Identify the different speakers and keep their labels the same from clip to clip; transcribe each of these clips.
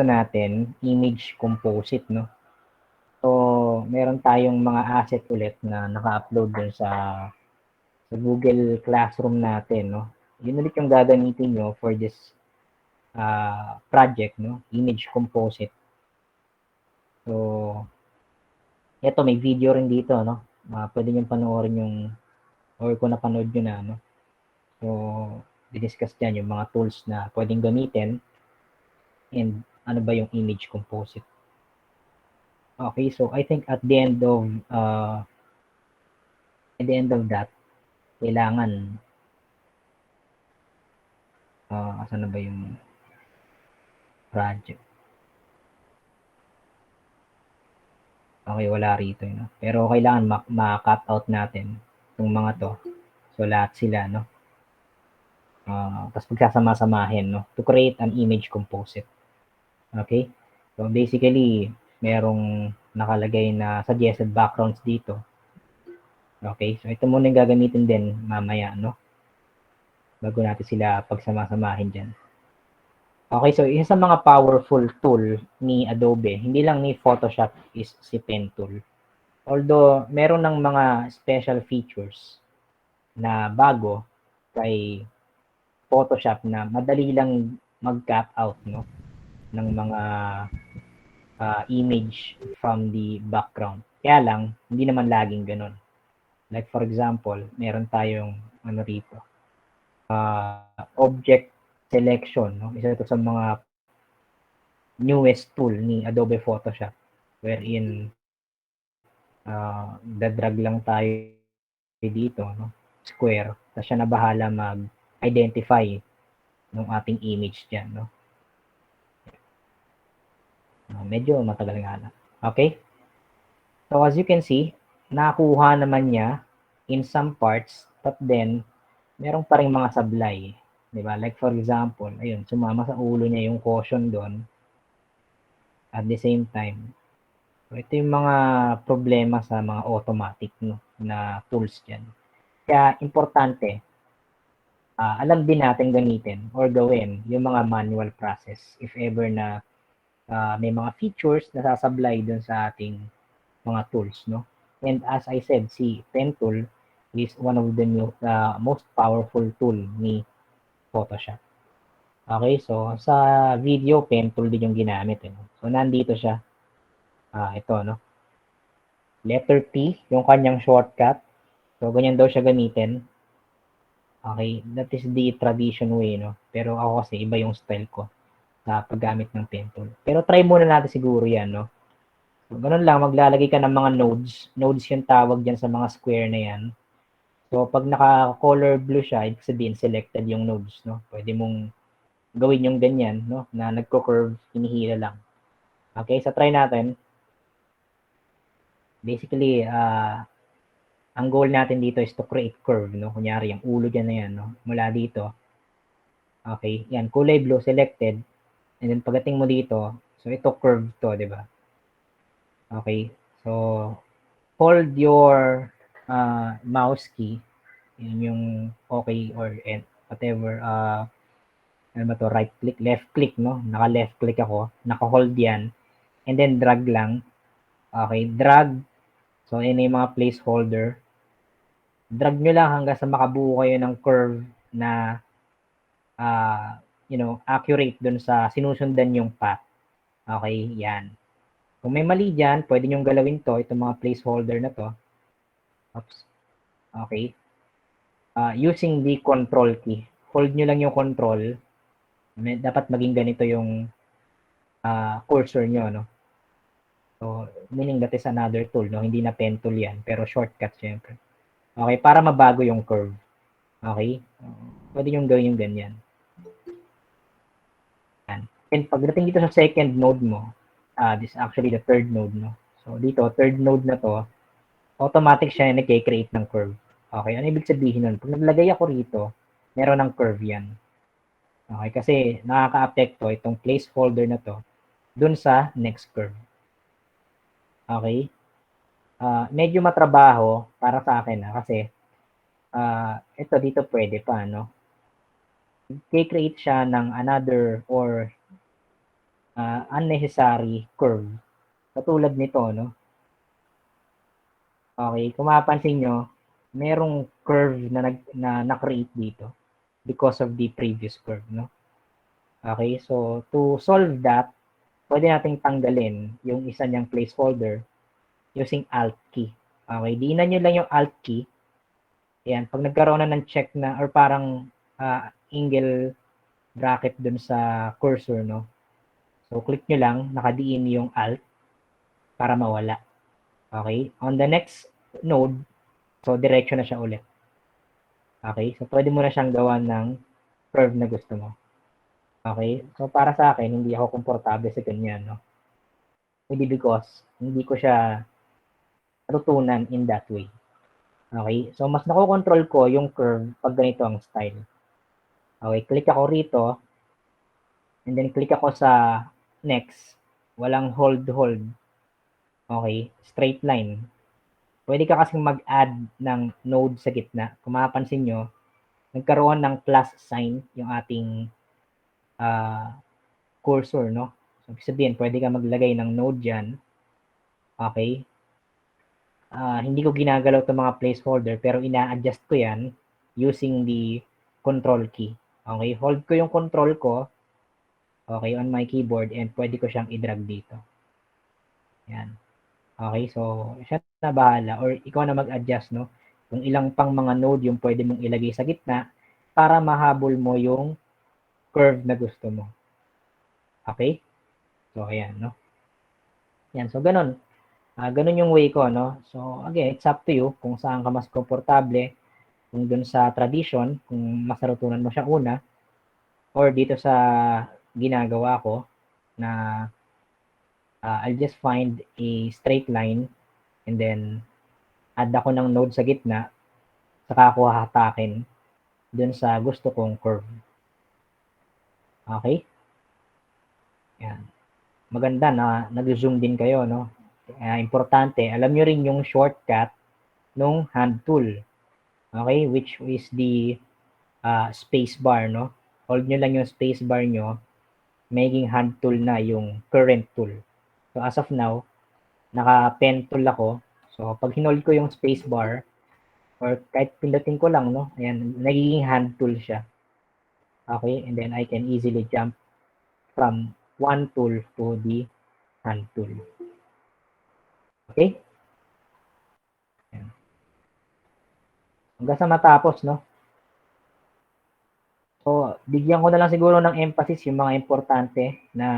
Speaker 1: natin, image composite, no? So, meron tayong mga asset ulit na naka-upload dun sa Google Classroom natin, no? Yun ulit yung gagamitin nyo for this project, no? Image composite. So, eto may video rin dito, no? Pwede nyo panoorin yung, or kung napanood nyo na, no? So, discuss dyan yung mga tools na pwedeng gamitin and ano ba yung image composite. Okay, so I think at the end of that, kailangan asan na ba yung project? Okay, wala rito, no? Pero kailangan ma-cut out natin itong mga to. So, lahat sila, no? Tapos pagsasama-samahin, no? To create an image composite. Okay? So, basically, merong nakalagay na suggested backgrounds dito. Okay? So, ito muna yung gagamitin din mamaya, no? Bago natin sila pagsama-samahin dyan. Okay, so isa sa mga powerful tool ni Adobe, hindi lang ni Photoshop is si Pen tool. Although, meron ng mga special features na bago kay Photoshop na madali lang mag-cut out, no, ng mga image from the background. Kaya lang, hindi naman laging ganun. Like for example, meron tayong ano rito, object selection, no? Isa ito sa mga newest tool ni Adobe Photoshop wherein dadrag lang tayo dito, no? Square. Tapos siya na bahala mag-identify ng ating image dyan, no? Medyo matagal nga na. Okay? So as you can see, nakuha naman niya in some parts, but then meron pa ring mga sablay. 'Di ba? Like for example, ayun, sumama sa ulo niya yung caution doon. At the same time, so ito yung mga problema sa mga automatic, no, na tools diyan. Kaya importante, alam din natin gamitin or gawin yung mga manual process if ever na may mga features na sasablay dun sa ating mga tools, no? And as I said, si Pen tool is one of the most powerful tool ni Photoshop. Okay, so sa video, Pen tool din yung ginamit. Eh. So nandito siya. Ito, no? Letter T, yung kanyang shortcut. So ganyan daw siya gamitin. Okay, that is the tradition way, no? Pero ako kasi iba yung style ko sa paggamit ng pen tool. Pero try muna natin siguro yan, no? So, ganun lang, maglalagay ka ng mga nodes. Nodes yung tawag dyan sa mga square na yan. So, pag naka-color blue siya, ibig sabihin selected yung nodes, no? Pwede mong gawin yung ganyan, no? Na nagko-curve, hinihila lang. Okay, so try natin. Basically, ang goal natin dito is to create curve, no? Kunyari, yung ulo dyan na yan, no? Mula dito. Okay, yan, kulay blue, selected. And then, pagdating mo dito, so ito curve to, di ba? Okay, so, hold your mouse key. Yun yung okay or whatever. Ano ba to? Right click, left click, no? Naka left click ako. Naka-hold yan. And then, drag lang. Okay, drag. So, yun yung mga placeholder. Drag nyo lang hanggang sa makabuo kayo ng curve na accurate dun sa sinusundan yung path. Okay, yan. Kung may mali dyan, pwede nyo galawin to, itong mga placeholder na to. Oops. Okay. Using the control key. Hold nyo lang yung control. Dapat maging ganito yung cursor nyo, no? So, meaning that is another tool, no? Hindi na pen tool yan, pero shortcut syempre. Okay, para mabago yung curve. Okay? Pwede nyo gawin yung ganyan. And pagdating dito sa second node mo, this is actually the third node, no? So, dito, third node na to, automatic siya na nag-create ng curve. Okay, ano ibig sabihin nun? Pag naglagay ako rito, meron ng curve yan. Okay, kasi nakaka-apekto itong placeholder na to dun sa next curve. Okay? Medyo matrabaho para sa akin kasi ito dito pwede pa, no? I-create siya ng another or unnecessary curve. Katulad nito, no? Okay, kung mapapansin nyo, merong curve na create dito because of the previous curve, no? Okay, so to solve that, pwede nating tanggalin yung isa niyang placeholder using Alt key. Okay, diinan nyo lang yung Alt key. Ayan, pag nagkaroon na ng check na or parang angle bracket dun sa cursor, no? So, click nyo lang, nakadiin yung Alt para mawala. Okay, on the next node, so diretso na siya ulit. Okay, so pwede mo na siyang gawa ng curve na gusto mo. Okay, so para sa akin, hindi ako komportable sa ganyan, no? Hindi because hindi ko siya natutunan in that way. Okay, so mas nakokontrol ko yung curve pag ganito ang style. Okay, click ako rito, and then click ako sa next. Walang hold. Okay, straight line. Pwede ka kasing mag-add ng node sa gitna. Kung mapapansin nyo, nagkaroon ng plus sign yung ating cursor, no? So, sabihin, pwede ka maglagay ng node dyan. Okay? Hindi ko ginagalaw itong mga placeholder, pero ina-adjust ko yan using the control key. Okay? Hold ko yung control ko, okay, on my keyboard, and pwede ko siyang i-drag dito. Yan. Okay, so, siya na bahala, or ikaw na mag-adjust, no? Kung ilang pang mga node yung pwede mong ilagay sa gitna para mahabol mo yung curve na gusto mo. Okay? So, ayan, no? Yan, so ganun. Ganun yung way ko, no? So, again, it's up to you kung saan ka mas komportable, kung dun sa tradition, kung mas natutunan mo siya una, or dito sa ginagawa ko na I'll just find a straight line and then add ako ng node sa gitna, saka ako hahatakin dun sa gusto kong curve. Okay? Yan. Maganda na nag-zoom din kayo, no? Importante, alam nyo rin yung shortcut nung hand tool. Okay? Which is the space bar, no? Hold nyo lang yung space bar nyo, making hand tool na yung current tool. So, as of now, naka-pen tool ako. So, pag hinold ko yung space bar, or kahit pindutin ko lang, no? Ayan, nagiging hand tool siya. Okay? And then, I can easily jump from one tool to the hand tool. Okay? Ayan. Hanggang sa matapos, no? So, bigyan ko na lang siguro ng emphasis yung mga importante na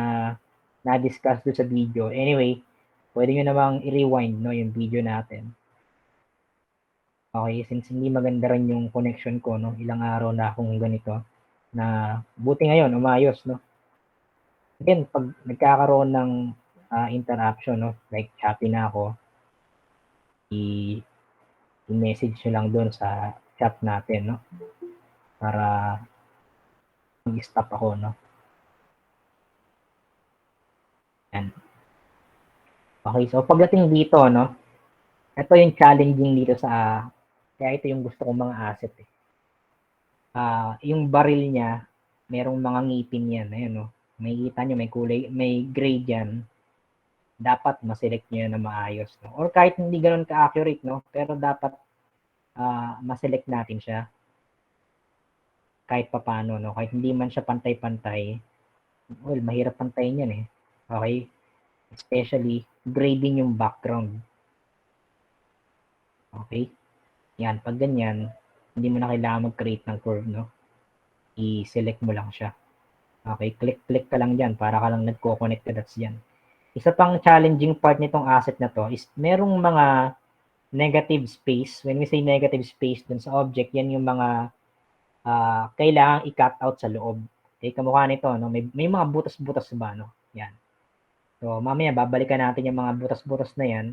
Speaker 1: na-discuss doon sa video. Anyway, pwede nyo namang i-rewind, no, yung video natin. Okay, since hindi maganda rin yung connection ko, no, ilang araw na akong ganito, na buti ngayon, umayos, no. Again, pag nagkakaroon ng interaction, no, like chatting na ako, i-message nyo lang doon sa chat natin, no, para mag-stop ako, no. Yan. Okay, so pagdating dito, no, ito yung challenging dito sa, kaya ito yung gusto kong mga asset, eh. Yung baril niya, merong mga ngipin yan, ayan, no. May kita nyo, may kulay, may gray dyan. Dapat ma-select nyo yan na maayos, no. Or kahit hindi ganun ka-accurate, no, pero dapat ma-select natin siya. Kahit papano, no. Kahit hindi man siya pantay-pantay, well, mahirap pantayin yan, eh. Okay? Especially, grading yung background. Okay? Yan, pag ganyan, hindi mo na kailangan mag-create ng curve, no? I-select mo lang siya. Okay, click ka lang dyan para ka lang nagko-connect ka dots dyan. Isa pang challenging part nitong asset na to is merong mga negative space. When we say negative space dun sa object, yan yung mga kailangang i-cut out sa loob. Okay, kamukha nito, no? May mga butas-butas ba, no? Yan. So, mamaya babalikan natin yung mga butas-butas na yan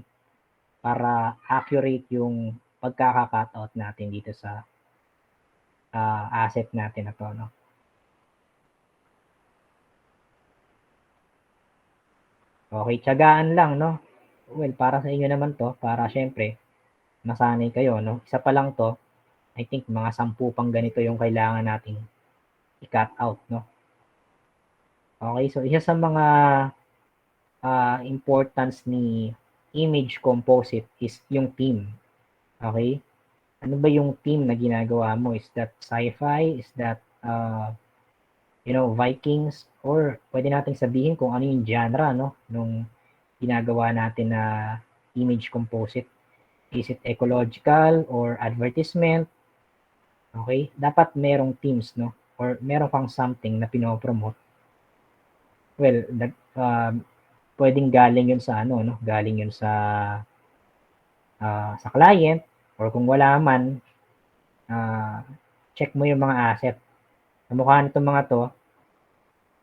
Speaker 1: para accurate yung pagkaka-cut out natin dito sa asset natin na to, no? Okay, tiyagaan lang, no? Well, para sa inyo naman to, para syempre, masanay kayo, no? Isa pa lang to, I think mga 10 pang ganito yung kailangan nating i-cut out, no? Okay, so isa sa mga importance ni image composite is yung theme. Okay? Ano ba yung theme na ginagawa mo? Is that sci-fi? Is that Vikings? Or pwede nating sabihin kung ano yung genre, no, nung ginagawa natin na image composite. Is it ecological or advertisement? Okay? Dapat merong themes, no? Or meron kang something na pinopromote. Well, pwedeng galing yun sa ano, no? Galing yun sa client, or kung wala man, check mo yung mga asset. Kamukha nitong mga to,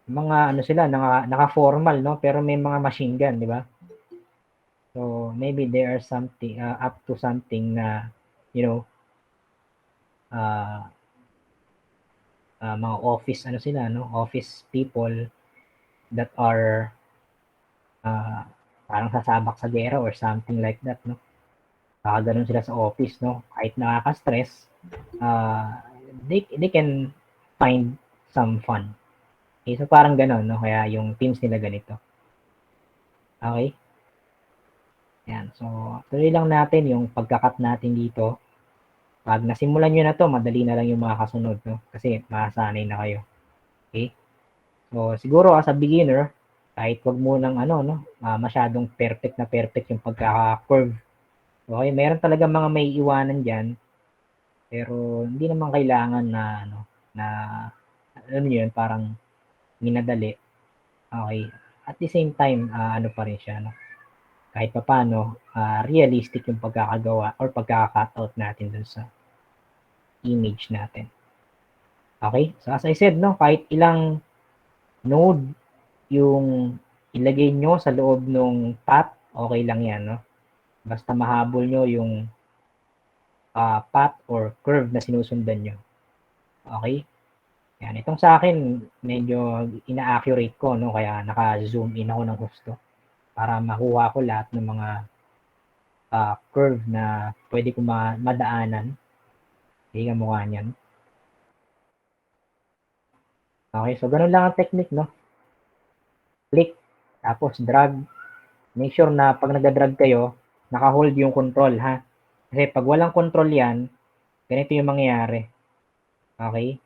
Speaker 1: mga ano sila, naka-formal, no? Pero may mga machine gun, di ba? So, maybe there are something, up to something na, you know, mga office, ano sila, no? Office people that are parang sasabak sa gera or something like that, no? Baka ganun sila sa office, no? Kahit nakaka-stress, they can find some fun. Okay, so parang ganun, no? Kaya yung teams nila ganito. Okay? Yan. So, tuloy lang natin yung pagkakat natin dito. Pag nasimulan nyo na to, madali na lang yung mga kasunod, no? Kasi masanay na kayo. Okay? So, siguro as a beginner, kahit wag mo nang ano, no? Masyadong perfect na perfect yung pagkaka-curve. Okay? Meron talaga mga may iwanan dyan. Pero, hindi naman kailangan na, ano, na, alam nyo yun, parang minadali. Okay? At the same time, ano pa rin siya, no? Kahit papaano, realistic yung pagkakagawa or pagkaka-cutout natin dun sa image natin. Okay? So, as I said, no, kahit ilang node yung ilagay nyo sa loob ng path, okay lang yan, no? Basta mahabol nyo yung path or curve na sinusundan nyo. Okay? Yan. Itong sa akin, medyo ina-accurate ko, no? Kaya naka-zoom in ako ng gusto para makuha ko lahat ng mga curve na pwede ko madaanan. Hindi ka mukha niyan. Okay, so ganun lang ang technique, no? Click, tapos drag. Make sure na pag nag-drag kayo, naka-hold yung control, ha? Kasi pag walang control yan, ganito yung mangyayari. Okay?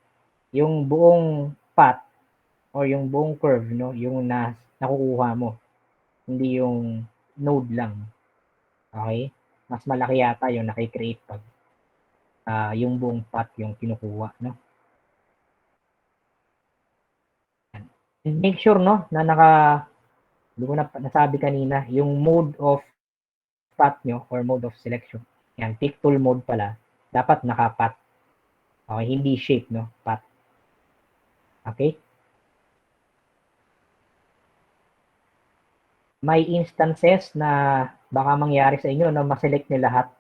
Speaker 1: Yung buong path or yung buong curve, no? Yung nakukuha mo. Hindi yung node lang. Okay? Mas malaki yata yung nakikreate pag yung buong path yung kinukuha, no? And make sure, no, na hindi ko na nasabi kanina, yung mode of path nyo or mode of selection. Yan, pick tool mode pala. Dapat naka-path. Okay, hindi shape, no? Path. Okay? May instances na baka mangyari sa inyo na ma-select nyo lahat.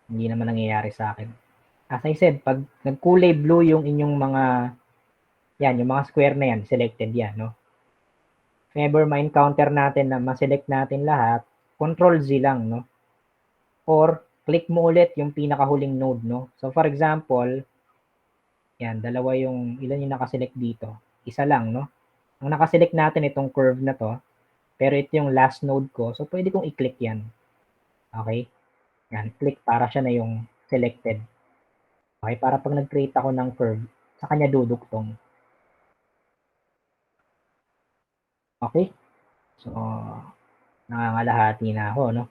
Speaker 1: Hindi naman nangyayari sa akin. As I said, pag nagkulay blue yung inyong mga, yan, yung mga square na yan, selected yan, no? If ever ma-encounter natin na ma-select natin lahat, Control Z lang, no? Or, click mo ulit yung pinakahuling node, no? So, for example, yan, dalawa yung, ilan yung nakaselect dito? Isa lang, no? Ang nakaselect natin itong curve na to, pero ito yung last node ko, so pwede kong i-click yan. Okay? Yan, click para siya na yung selected. Okay? Para pag nag-create ako ng curve, sa kanya dudugtong. Okay? So, nangangalahati na ako, no?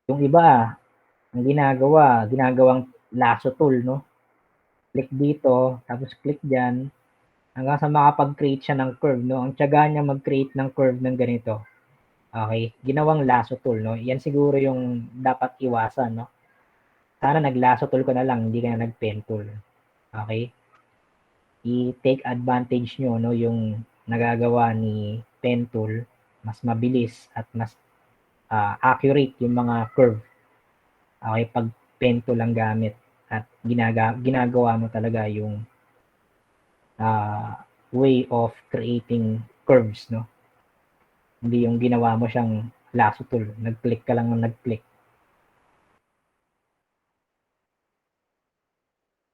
Speaker 1: Yung iba, ang ginagawang lasso tool, no? Click dito, tapos click dyan, hanggang sa makapag-create siya ng curve, no? Ang tiyaga niya mag-create ng curve ng ganito. Okay? Ginawang lasso tool, no? Yan siguro yung dapat iwasan, no? Sana nag-lasso tool ka na lang, hindi ka na nag-pen tool. Okay? I-take advantage nyo, no? Yung nagagawa ni pen tool, mas mabilis at mas accurate yung mga curve. Okay? Pag pen tool lang gamit at ginagawa mo talaga yung way of creating curves, no? Hindi yung ginawa mo siyang lasso tool, nag-click ka lang ng nag-click.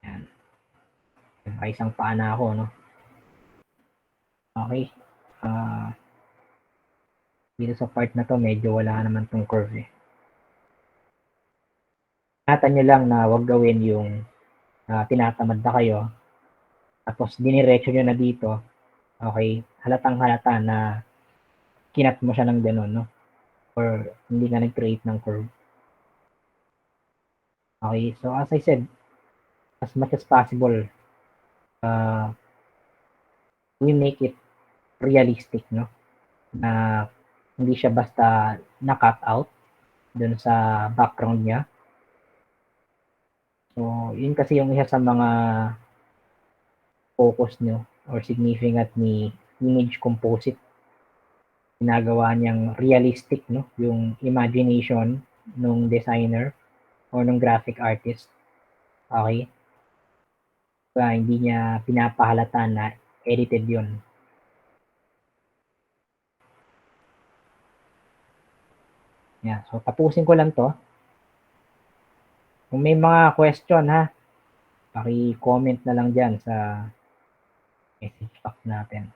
Speaker 1: Yan. Isang paa na ako, no? Okay. Dito sa part na to, medyo wala naman tong curve eh. Ingatan nyo lang na wag gawin yung tinatamad na kayo, tapos diniretso nyo na dito, okay, halatang halata na kinat mo siya ng ganun, no? Or hindi ka nag-create ng curve. Okay, so as I said, as much as possible, we make it realistic, no? Na hindi siya basta na-cut out dun sa background niya. So, yun kasi yung isa sa mga focus nyo or significant ni image composite. Ginagawa niyang realistic, no? Yung imagination nung designer or nung graphic artist. Okay? Kaya hindi niya pinapahalata na edited yun. Yeah, so tapusin ko lang to. Kung may mga question ha, paki-comment na lang dyan sa message box natin.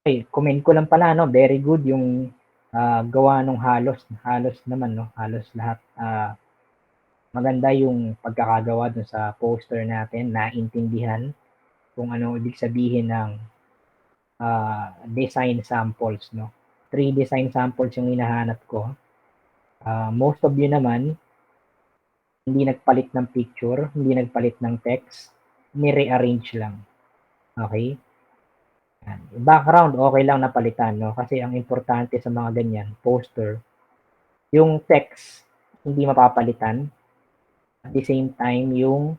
Speaker 1: Okay, comment ko lang pala, no, very good yung gawa nung halos naman, no, halos lahat. Maganda yung pagkakagawa dun sa poster natin, naintindihan kung ano ibig sabihin ng design samples, no. 3 design samples yung hinahanap ko. Most of you naman, hindi nagpalit ng picture, hindi nagpalit ng text, ni-rearrange lang. Okay? Background, okay lang napalitan, no? Kasi ang importante sa mga ganyan, poster, yung text, hindi mapapalitan. At the same time, yung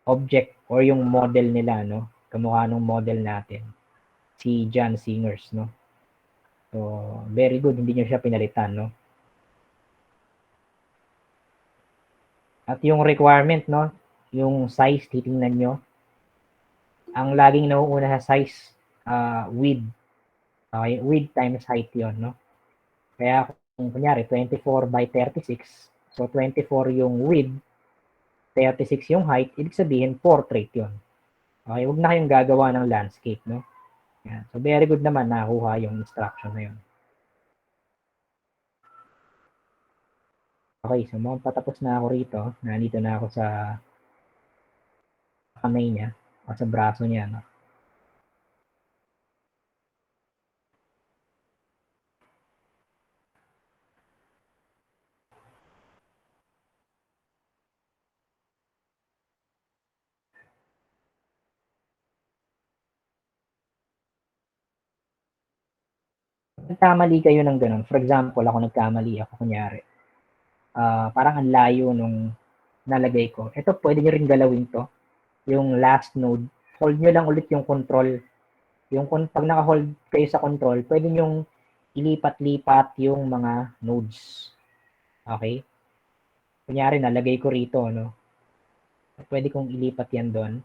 Speaker 1: object or yung model nila, no? Kamukha ng model natin, si John Singers, no? So, very good, hindi nyo siya pinalitan, no? At yung requirement, no? Yung size, titingnan nyo. Ang laging nauuna sa size, width. Okay, width times height yon, no? Kaya kung kunyari 24 by 36, so 24 yung width, 36 yung height, ibig sabihin portrait yon. Okay, huwag na kayong gagawa ng landscape, no? Yan. So very good naman nakuha yung instruction na yun. Okay, so mukhang patapos na ako rito. Nandito na ako sa kamay niya o sa braso niya, no? Nagkamali kayo ng ganun. For example, ako nagkamali ako, kunyari. Parang ang layo nung nalagay ko. Ito, pwede nyo rin galawin to. Yung last node, hold nyo lang ulit yung control. Yung pag naka-hold kayo sa control, pwede nyo ilipat-lipat yung mga nodes. Okay? Kunyari, nalagay ko rito, no? Pwede kong ilipat yan doon.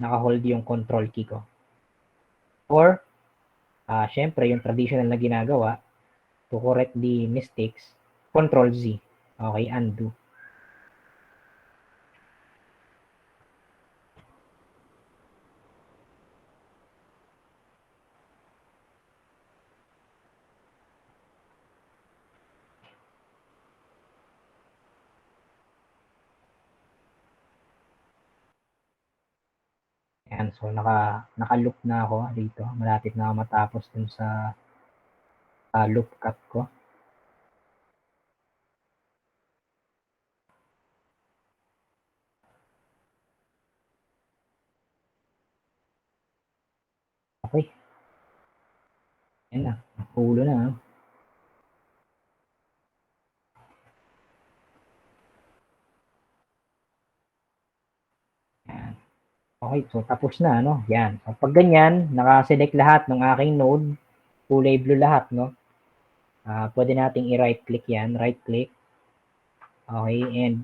Speaker 1: Naka-hold yung control key ko. Or, syempre, yung traditional na ginagawa, to correct the mistakes, control Z. Okay, undo. Ayan, so naka-loop na ako dito. Malapit na ako matapos dun sa loop cut ko. Okay. Ayan na. Hulo na. Ayan. Okay, so tapos na, no? Yan. So, pag ganyan, naka-select lahat ng aking node, kulay blue lahat, no? Pwede nating i-right click yan, right click. Okay, and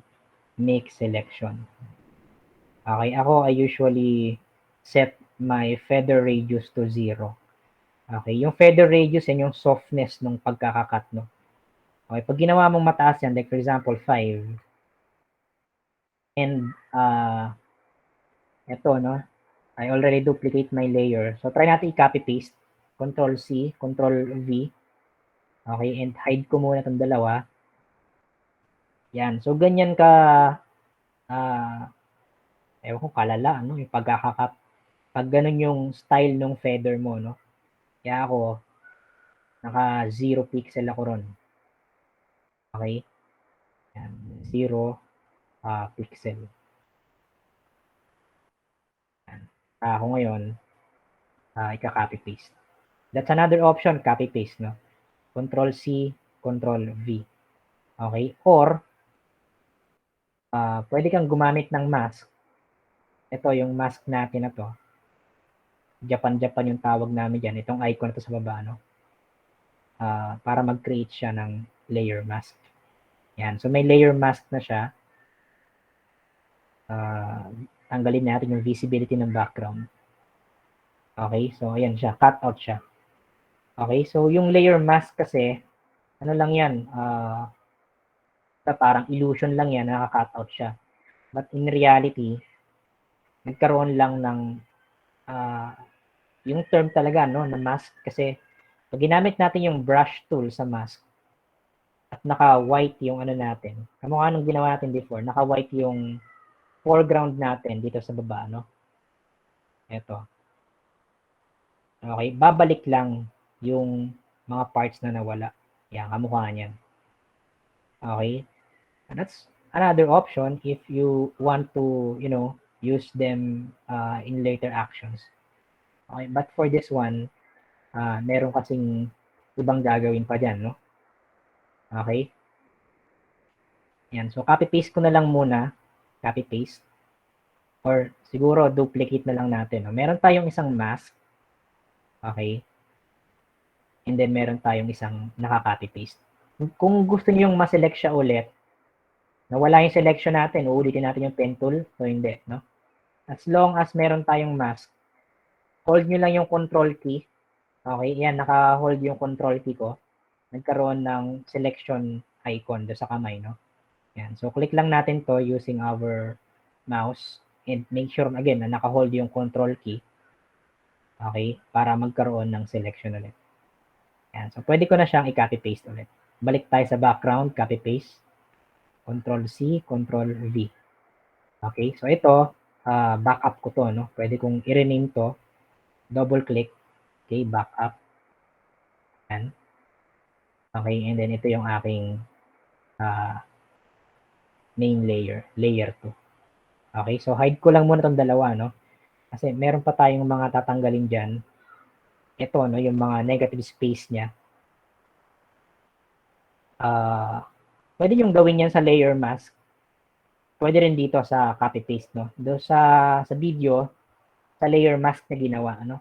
Speaker 1: make selection. Okay, ako, I usually set my feather radius to 0. Okay, yung feather radius, yan yung softness ng pagkakakat, no? Okay, pag ginawa mong mataas yan, like for example, 5, and ito, no? I already duplicate my layer. So, try natin i-copy paste. Control C, Control V. Okay, and hide ko muna itong dalawa. Yan. So, ganyan ka, ewan ko, kalala, no? Yung pagkakakat. Pag ganun yung style ng feather mo, no? Kaya ako, naka 0 pixel ako ron. Okay? Yan. 0 pixel. Yan. Ako ngayon, ika-copy paste. That's another option, copy paste, no? Control C, Control V. Okay? Or, pwede kang gumamit ng mask. Ito, yung mask natin na to. Japan yung tawag namin dyan. Itong icon na to sa baba, no? Para mag-create siya ng layer mask. Yan. So, may layer mask na siya. Tanggalin natin yung visibility ng background. Okay? So, ayan siya. Cut out siya. Okay? So, yung layer mask kasi, ano lang yan, parang illusion lang yan, nakaka-cut out siya. But in reality, nagkaroon lang ng yung term talaga, no, na mask kasi pag ginamit natin yung brush tool sa mask at naka-white yung ano natin, kamukha nung ginawa natin before, naka-white yung foreground natin dito sa baba, no? Ito. Okay, babalik lang yung mga parts na nawala. Yan, kamukha niyan. Okay? And that's another option if you want to, you know, use them in later actions. Okay, but for this one, meron kasing ibang gagawin pa dyan, no? Okay? Yan. So, copy-paste ko na lang muna. Copy-paste. Or siguro, duplicate na lang natin. No? Meron tayong isang mask. Okay? And then, meron tayong isang naka-copy-paste. Kung gusto niyo yung ma-select siya ulit, nawala yung selection natin, uulitin natin yung pen tool. So, hindi. No? As long as meron tayong mask, hold nyo lang yung control key. Okay? Yan, naka-hold yung control key ko. Nagkaroon ng selection icon do sa kamay, no? Yan. So, click lang natin to using our mouse and make sure again na naka-hold yung control key. Okay? Para magkaroon ng selection ulit. Yan. So, pwede ko na siyang i-copy paste ulit. Balik tayo sa background, copy paste. Control C, Control V. Okay? So, ito, backup ko to, no? Pwede kong i-rename to. Double click. Okay, backup. Yan. Okay, and then ito yung aking main layer, layer 2. Okay, so hide ko lang muna itong dalawa, no? Kasi meron pa tayong mga tatanggalin dyan. Ito, no, yung mga negative space niya. Pwede yung gawin yan sa layer mask. Pwede rin dito sa copy paste, no? Doon sa video, sa layer mask na ginawa, ano?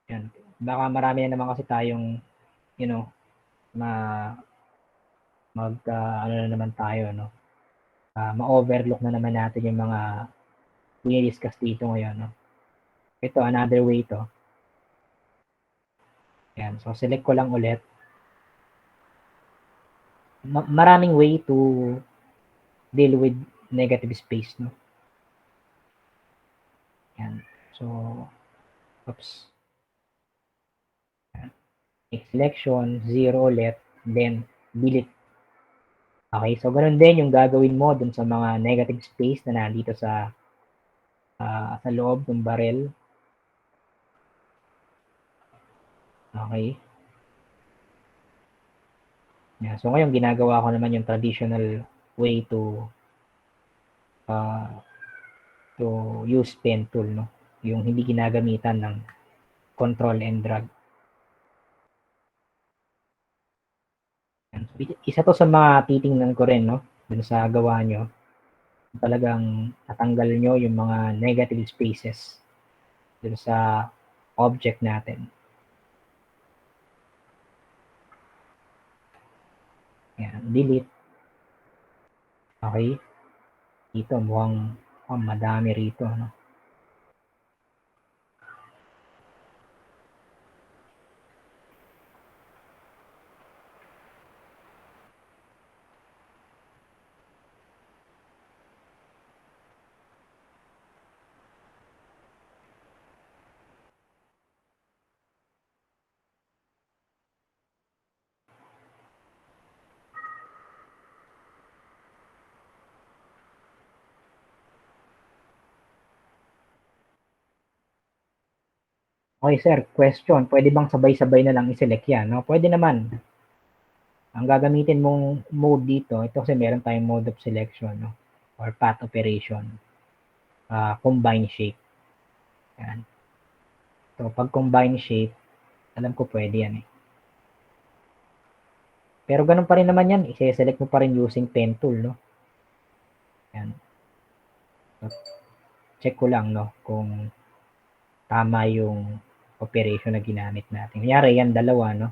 Speaker 1: Yan. Baka marami na naman kasi tayong, you know, ano na naman tayo, no? Ma-overlook na naman natin yung mga dinidiscuss dito ngayon, no? Ito, another way to. Yan. So, select ko lang ulit. Maraming way to deal with negative space, no? Yan. So, oops. Make selection, 0 ulit, then delete. Okay, so ganun din yung gagawin mo dun sa mga negative space na nandito sa loob ng barrel. Okay. Yeah, so ngayon ginagawa ko naman yung traditional way to use pen tool, no? Yung hindi ginagamitan ng control and drag. Isa to sa mga titingnan ko rin, no? Dun sa gawa nyo. Talagang tatanggal nyo yung mga negative spaces dun sa object natin. Yan, delete. Okay. Dito mukhang madami rito, no? Okay, sir. Question. Pwede bang sabay-sabay na lang i-select yan? No? Pwede naman. Ang gagamitin mong mode dito, ito kasi meron tayong mode of selection, no? Or path operation. Combine shape. Yan. So, pag combine shape, alam ko pwede yan eh. Pero ganun pa rin naman yan. I-select mo pa rin using pen tool, no? Yan. So, check ko lang, no? Kung tama yung operation na ginamit natin. Kunyari, yan dalawa, no?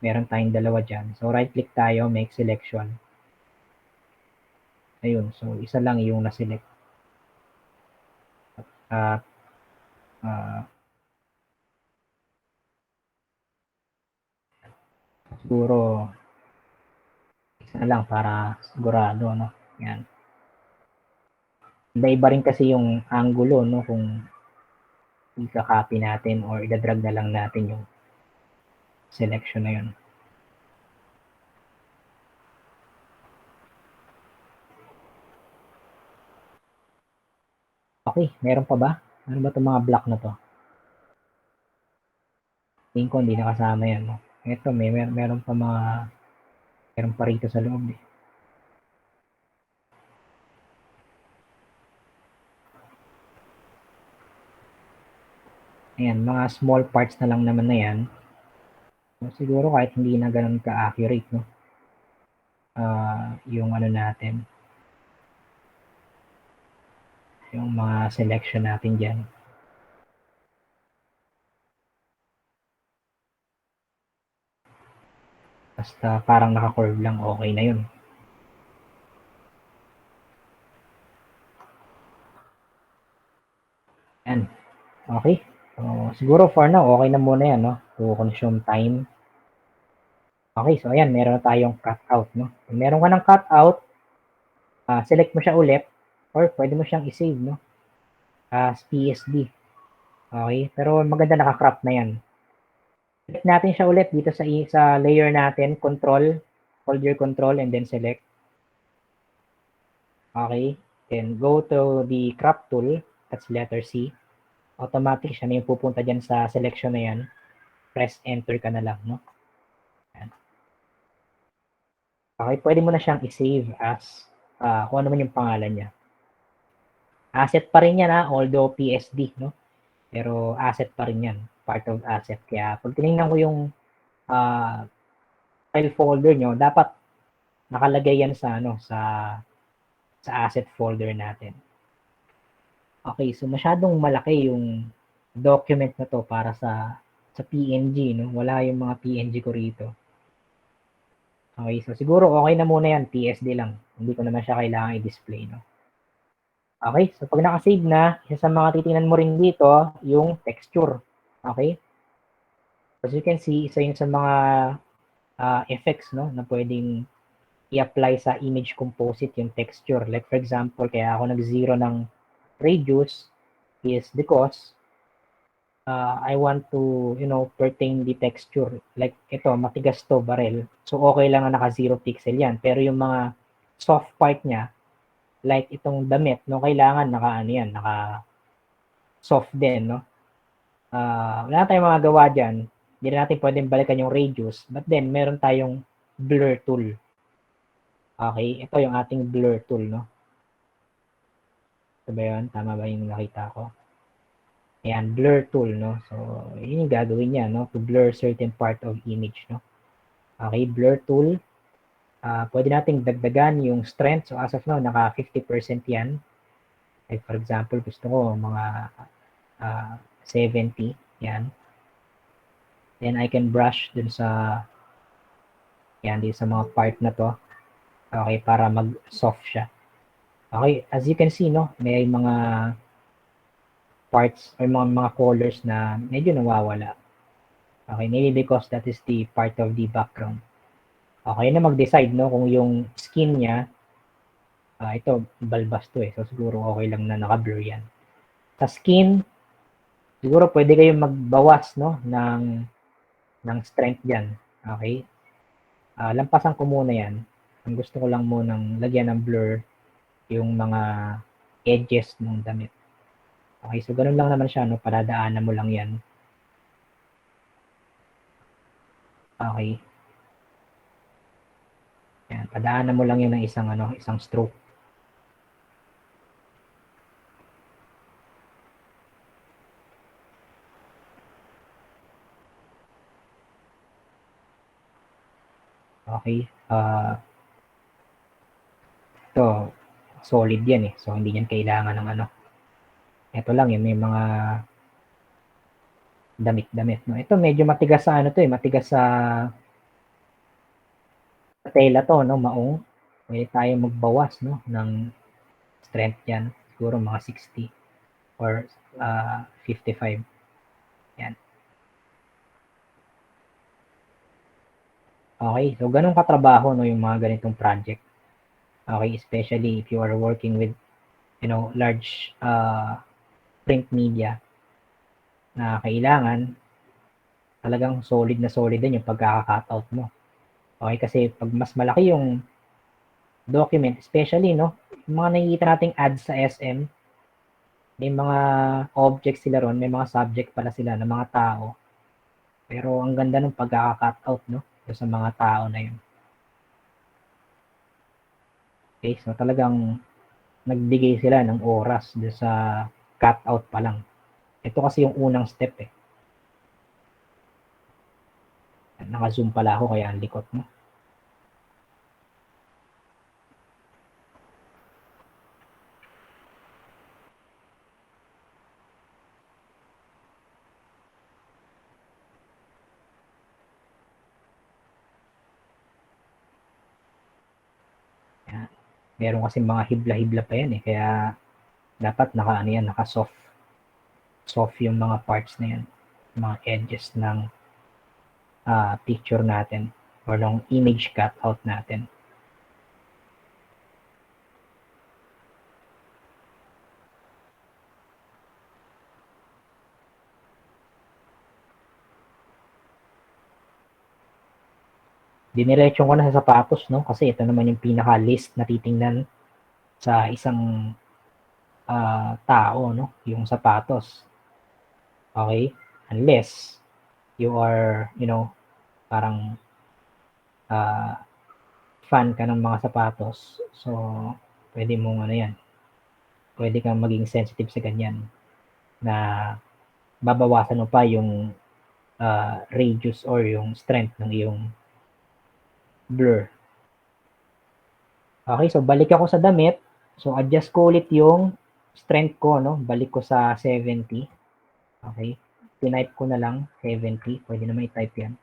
Speaker 1: Meron tayong dalawa dyan. So, right-click tayo, make selection. Ayun. So, isa lang yung na-select. At, siguro, isa na lang para sigurado, no? Yan. Iba-iba rin kasi yung angulo, no? Kung i-copy natin or i-drag na lang natin yung selection na yun. Okay, meron pa ba? Ano ba itong mga block na to? Tingin ko hindi nakasama yan, no? Ito, meron pa meron pa rito sa loob, eh. Ayan, mga small parts na lang naman na yan. So, siguro kahit hindi na ganun ka-accurate, no? Yung ano natin, yung mga selection natin dyan. Basta parang naka-curve lang, okay na yun. Yan. Okay. So, siguro for now, okay na muna yan, no? To consume time. Okay, so ayan, meron na tayong cutout, no? Kung meron ka ng cutout, select mo siya ulit, or pwede mo siyang i-save, no? As PSD. Okay, pero maganda naka-crop na yan. Select natin siya ulit dito sa layer natin, control, hold your control, and then select. Okay, then go to the crop tool, that's letter C. Automatic siya na yung pupunta dyan sa selection na yan. Press enter ka na lang, no? Yan. Okay, pwede mo na siyang i-save as kung ano man yung pangalan niya. Asset pa rin yan, although PSD, no? Pero asset pa rin yan, part of asset. Kaya pag tinignan ko yung file folder nyo, dapat nakalagay yan sa asset folder natin. Okay, so masyadong malaki yung document na to para sa PNG, no? Wala yung mga PNG ko rito. Okay, so siguro okay na muna yan, PSD lang. Hindi ko naman siya kailangan i-display, no? Okay, so pag naka-save na, isa sa mga titingnan mo rin dito, yung texture. Okay? As you can see, isa yun sa mga effects, no, na pwedeng i-apply sa image composite yung texture. Like for example, kaya ako nag-zero ng radius is because I want to, pertain the texture. Like ito, matigas to barrel. So okay lang na naka 0 pixel yan. Pero yung mga soft part niya, like itong damit, no, kailangan naka soft din, no? Wala tayong mga gawa dyan. Hindi na natin pwedeng balikan yung radius. But then, meron tayong blur tool. Okay, ito yung ating blur tool, no? Ito ba yun? Tama ba yung nakita ko? Ayan, blur tool, no? So, yun yung gagawin niya, no? To blur certain part of image, no? Okay, blur tool. Pwede nating dagdagan yung strength. So as of now, naka 50% yan. Like for example, gusto ko mga 70. Yan. Then I can brush dun sa yan, din sa mga part na to. Okay, para mag-soft siya. Okay, as you can see, no, may mga parts or mga colors na medyo nawawala. Okay, maybe because that is the part of the background. Okay na mag-decide, no, kung yung skin niya, ito, balbas to So siguro okay lang na naka-blur yan. Sa skin, siguro pwede kayong magbawas, no, ng strength dyan. Okay? Lampasan ko muna yan. Ang gusto ko lang munang lagyan ng blur yung mga edges ng damit. Okay, so ganun lang naman siya, no? Padadaanan mo lang yan. Okay. Yan, padaanan mo lang yun ng isang stroke. Okay. Ito, solid yan So, hindi yan kailangan ng Ito lang yun, may mga damit-damit. No? Ito, medyo matigas sa matigas sa tela to, no? Maong. Pwede tayo magbawas, no? Ng strength yan. Siguro mga 60 or 55. Yan. Okay, so ganun katrabaho, no? Yung mga ganitong project. Okay, especially if you are working with, large print media na kailangan talagang solid na solid din yung pagkaka-cutout mo. Okay, kasi pag mas malaki yung document, especially, no, yung mga nakikita nating ads sa SM, may mga objects sila ron, may mga subject pala sila ng mga tao. Pero ang ganda ng pagkaka-cutout, no, sa mga tao na yun. Okay, so talagang nagbigay sila ng oras sa cutout pa lang. Ito kasi yung unang step Naka-zoom pala ako kaya ang likot mo. Yan. Meron kasi mga hibla-hibla pa yan kaya dapat naka-soft. Soft yung mga parts na yan. Mga edges ng picture natin or ng image cutout natin. Diniretso ko na sa sapatos, no? Kasi ito naman yung pinaka-list na titingnan sa isang tao, no? Yung sapatos. Okay? Unless you are, parang fan ka ng mga sapatos. So, pwede mong yan. Pwede kang maging sensitive sa ganyan na babawasan mo pa yung radius or yung strength ng iyong blur. Okay, so balik ako sa damit. So, adjust ko ulit yung strength ko, no? Balik ko sa 70. Okay. Tinype ko na lang 70. Pwede naman i-type yan.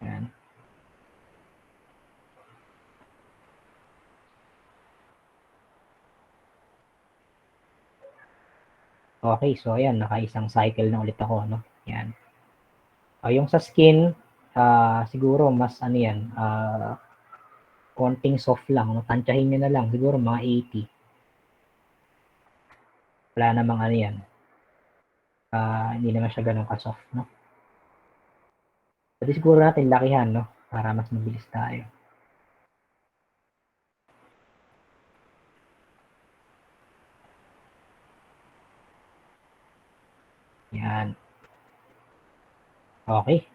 Speaker 1: Yan. Okay, so ayan, naka-isang cycle na ulit ako, no? Yan. Yung sa skin, siguro mas yan, konting soft lang, no? Tansyahin nyo na lang, siguro mga 80. Wala namang yan. Hindi naman siya ganun ka-soft, no? Pwede siguro natin lakihan, no? Para mas mabilis tayo. Yan. Okay.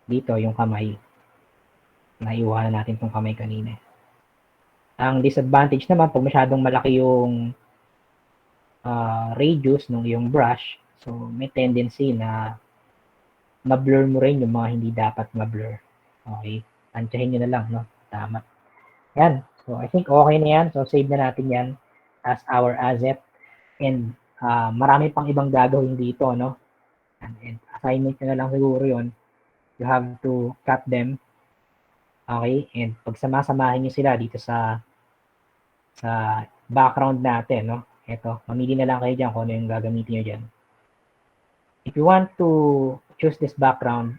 Speaker 1: Dito, yung kamay. Naiwanan natin tong kamay kanina. Ang disadvantage naman, pag masyadong malaki yung radius ng iyong brush, so may tendency na ma-blur mo rin yung mga hindi dapat ma-blur. Okay? Tansyahin nyo na lang, no? Tama. Yan. So, I think okay na yan. So, save na natin yan as our asset. And marami pang ibang gagawin dito, no? And assignment nyo na lang siguro yun. You have to cut them. Okay? And pagsamasamahin nyo sila dito sa background natin, no? Ito, mamili na lang kayo dyan kung ano yung gagamitin nyo dyan. If you want to choose this background,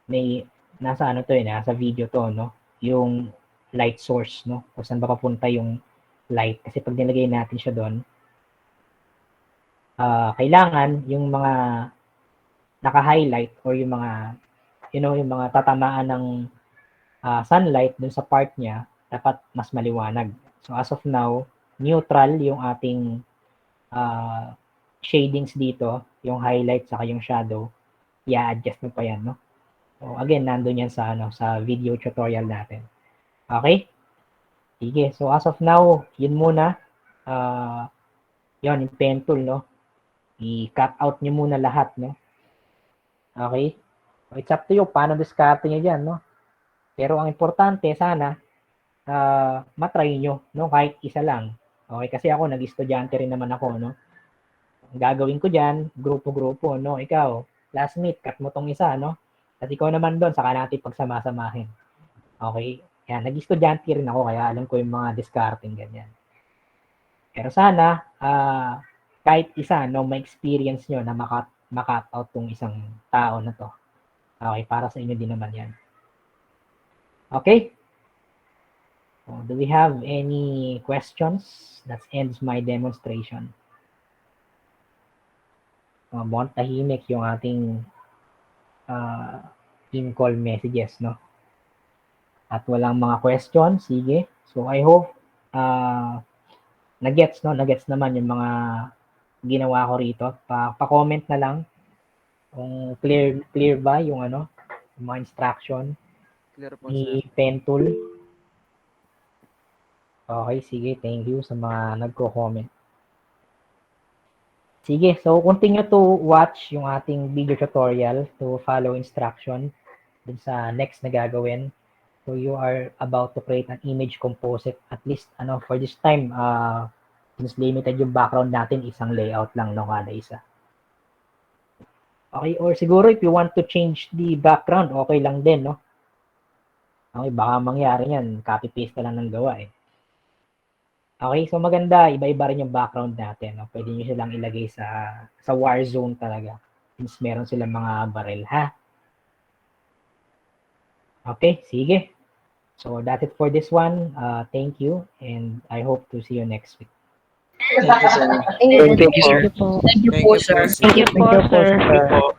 Speaker 1: may nasa ano to nasa video to, no? Yung light source, no? Kung saan ba papunta yung light. Kasi pag nilagay natin siya doon, kailangan yung mga naka-highlight or yung mga, yung mga tatamaan ng sunlight dun sa part niya, dapat mas maliwanag. So as of now, neutral yung ating shadings dito, yung highlight saka yung shadow. I-adjust mo pa yan, no? So again, nandun yan sa sa video tutorial natin. Okay? Sige. So as of now, yun muna. Yun, yung pen tool, no? I-cut out nyo muna lahat, no? Okay? So it's up to you paano discarte nyo dyan, no? Pero ang importante, sana, matry nyo, no? Kahit isa lang. Okay? Kasi ako, nag-estudyante rin naman ako, no? Ang gagawin ko dyan, grupo-grupo, no? Ikaw, classmate, cut mo tong isa, no? At ikaw naman doon, saka natin pagsamasamahin. Okay? Yan, nag-estudyante rin ako, kaya alam ko yung mga discarding ganyan. Pero sana, kahit isa, no, may experience nyo na makat out tong isang tao na to. Okay, para sa inyo din naman yan. Okay? So, do we have any questions? That ends my demonstration. Mukhang tahimik yung ating team call messages, no? At walang mga questions, sige. So, I hope nagets, no? Nagets naman yung mga ginawa ko rito. Pa-comment na lang kung clear ba yung yung mga instruction ni pen tool. Okay, sige. Thank you sa mga nagko-comment. Sige, so continue to watch yung ating video tutorial to follow instruction dun sa next na gagawin. So you are about to create an image composite. At least, for this time, since limited yung background natin, isang layout lang, no, kada isa. Okay, or siguro if you want to change the background, okay lang din, no? Okay, baka mangyari yan, copy-paste na lang ng gawa, eh. Okay, so maganda, iba-iba rin yung background natin. No? Pwede nyo silang ilagay sa war zone talaga. Since meron silang mga barrel, ha? Okay, sige. So that's it for this one. Thank you, and I hope to see you next week.
Speaker 2: Thank you, sir.
Speaker 3: Thank you, sir.
Speaker 2: Thank you po, sir.
Speaker 3: Thank you po, sir.